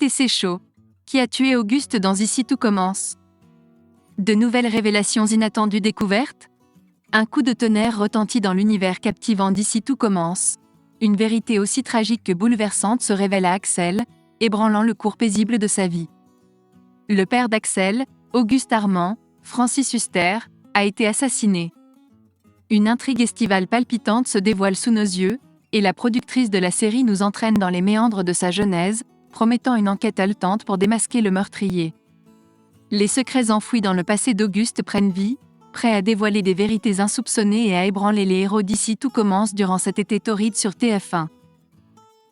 JTC Show. Qui a tué Auguste dans Ici tout commence? De nouvelles révélations inattendues découvertes? Un coup de tonnerre retentit dans l'univers captivant d'Ici tout commence. Une vérité aussi tragique que bouleversante se révèle à Axel, ébranlant le cours paisible de sa vie. Le père d'Axel, Auguste Armand, Francis Huster, a été assassiné. Une intrigue estivale palpitante se dévoile sous nos yeux, et la productrice de la série nous entraîne dans les méandres de sa genèse, promettant une enquête haletante pour démasquer le meurtrier. Les secrets enfouis dans le passé d'Auguste prennent vie, prêts à dévoiler des vérités insoupçonnées et à ébranler les héros d'Ici tout commence durant cet été torride sur TF1.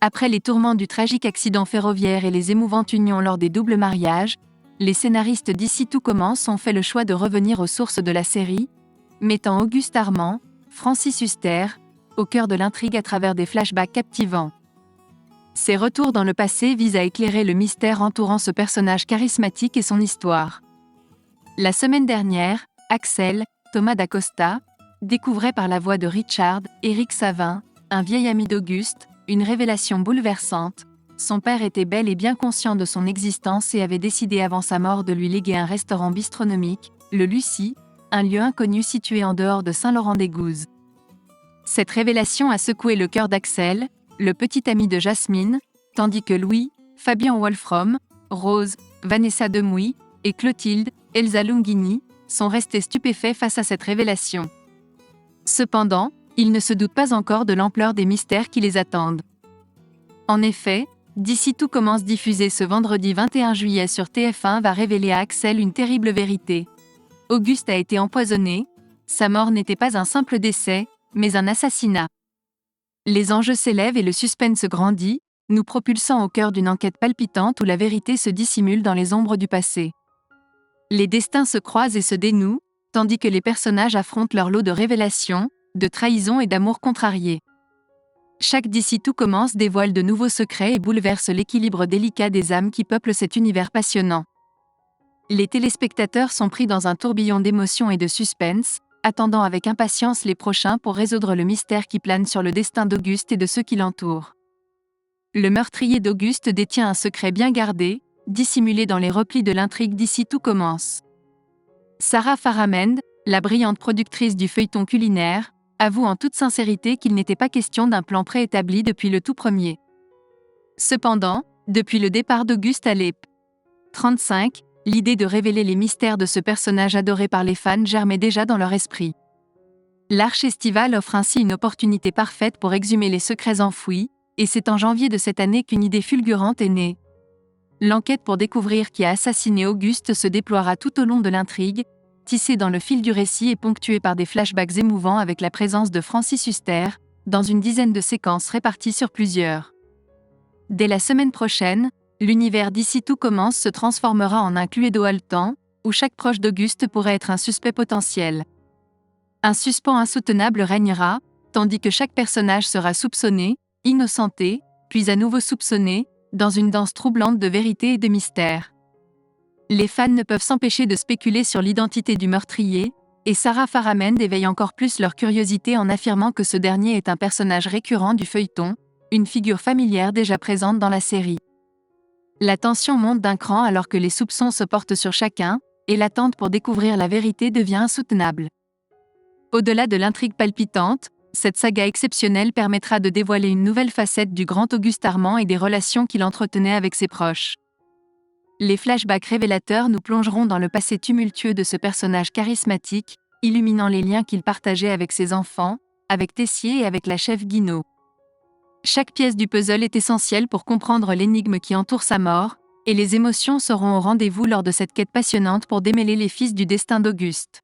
Après les tourments du tragique accident ferroviaire et les émouvantes unions lors des doubles mariages, les scénaristes d'Ici tout commence ont fait le choix de revenir aux sources de la série, mettant Auguste Armand, Francis Huster, au cœur de l'intrigue à travers des flashbacks captivants. Ces retours dans le passé visent à éclairer le mystère entourant ce personnage charismatique et son histoire. La semaine dernière, Axel, Thomas d'Acosta, découvrait par la voix de Richard, Éric Savin, un vieil ami d'Auguste, une révélation bouleversante. Son père était bel et bien conscient de son existence et avait décidé avant sa mort de lui léguer un restaurant bistronomique, le Lucie, un lieu inconnu situé en dehors de Saint-Laurent-des-Gouzes. Cette révélation a secoué le cœur d'Axel, le petit ami de Jasmine, tandis que Louis, Fabien Wolfram, Rose, Vanessa Demouy et Clotilde, Elsa Longini, sont restés stupéfaits face à cette révélation. Cependant, ils ne se doutent pas encore de l'ampleur des mystères qui les attendent. En effet, d'Ici tout commence diffusé ce vendredi 21 juillet sur TF1 va révéler à Axel une terrible vérité. Auguste a été empoisonné, sa mort n'était pas un simple décès, mais un assassinat. Les enjeux s'élèvent et le suspense grandit, nous propulsant au cœur d'une enquête palpitante où la vérité se dissimule dans les ombres du passé. Les destins se croisent et se dénouent, tandis que les personnages affrontent leur lot de révélations, de trahisons et d'amour contrariés. Chaque d'Ici tout commence dévoile de nouveaux secrets et bouleverse l'équilibre délicat des âmes qui peuplent cet univers passionnant. Les téléspectateurs sont pris dans un tourbillon d'émotions et de suspense, attendant avec impatience les prochains pour résoudre le mystère qui plane sur le destin d'Auguste et de ceux qui l'entourent. Le meurtrier d'Auguste détient un secret bien gardé, dissimulé dans les replis de l'intrigue d'Ici tout commence. Sarah Faramend, la brillante productrice du feuilleton culinaire, avoue en toute sincérité qu'il n'était pas question d'un plan préétabli depuis le tout premier. Cependant, depuis le départ d'Auguste à l'EP 35, l'idée de révéler les mystères de ce personnage adoré par les fans germait déjà dans leur esprit. L'Arche estivale offre ainsi une opportunité parfaite pour exhumer les secrets enfouis, et c'est en janvier de cette année qu'une idée fulgurante est née. L'enquête pour découvrir qui a assassiné Auguste se déploiera tout au long de l'intrigue, tissée dans le fil du récit et ponctuée par des flashbacks émouvants avec la présence de Francis Huster, dans une dizaine de séquences réparties sur plusieurs. Dès la semaine prochaine, l'univers d'Ici tout commence se transformera en un Cluedo haletant, où chaque proche d'Auguste pourrait être un suspect potentiel. Un suspens insoutenable régnera, tandis que chaque personnage sera soupçonné, innocenté, puis à nouveau soupçonné, dans une danse troublante de vérité et de mystère. Les fans ne peuvent s'empêcher de spéculer sur l'identité du meurtrier, et Sarah Faramend éveille encore plus leur curiosité en affirmant que ce dernier est un personnage récurrent du feuilleton, une figure familière déjà présente dans la série. La tension monte d'un cran alors que les soupçons se portent sur chacun, et l'attente pour découvrir la vérité devient insoutenable. Au-delà de l'intrigue palpitante, cette saga exceptionnelle permettra de dévoiler une nouvelle facette du grand Auguste Armand et des relations qu'il entretenait avec ses proches. Les flashbacks révélateurs nous plongeront dans le passé tumultueux de ce personnage charismatique, illuminant les liens qu'il partageait avec ses enfants, avec Tessier et avec la chef Guinaud. Chaque pièce du puzzle est essentielle pour comprendre l'énigme qui entoure sa mort, et les émotions seront au rendez-vous lors de cette quête passionnante pour démêler les fils du destin d'Auguste.